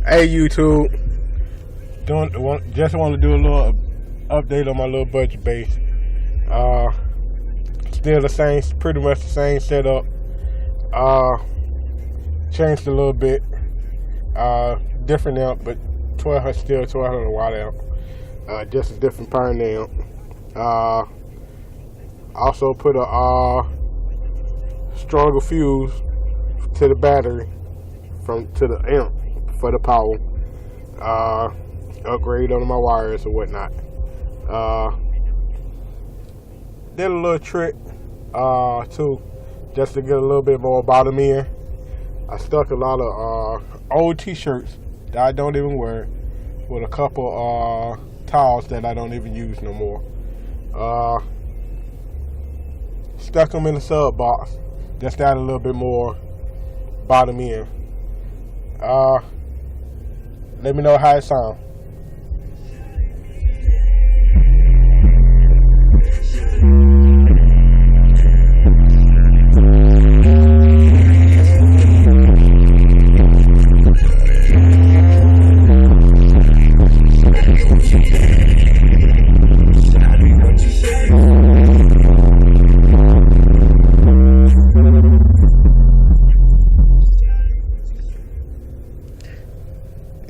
Hey YouTube, just want to do a little update on my little budget base. Uh, Still the same, pretty much the same setup. Uh, Changed a little bit. Different amp, but 1200 still 1200 watt amp. Just a different power amp. Also put a stronger fuse to the battery to the amp for the power. Upgrade on my wires or whatnot. Did a little trick too, just to get a little bit more bottom end. I stuck a lot of old t-shirts that I don't even wear with a couple towels that I don't even use no more. Stuck them in the sub box, just to add a little bit more bottom end. Let me know how it sounds.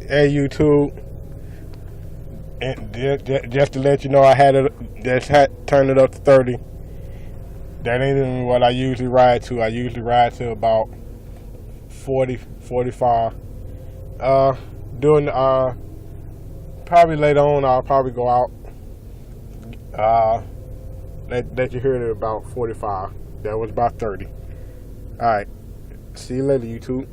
Hey YouTube, and just to let you know, I turned it up to 30. That ain't even what I usually ride to. I usually ride to about 40, 45. Probably later on, I'll probably go out. Let you hear it about 45. That was about 30. All right, see you later, YouTube.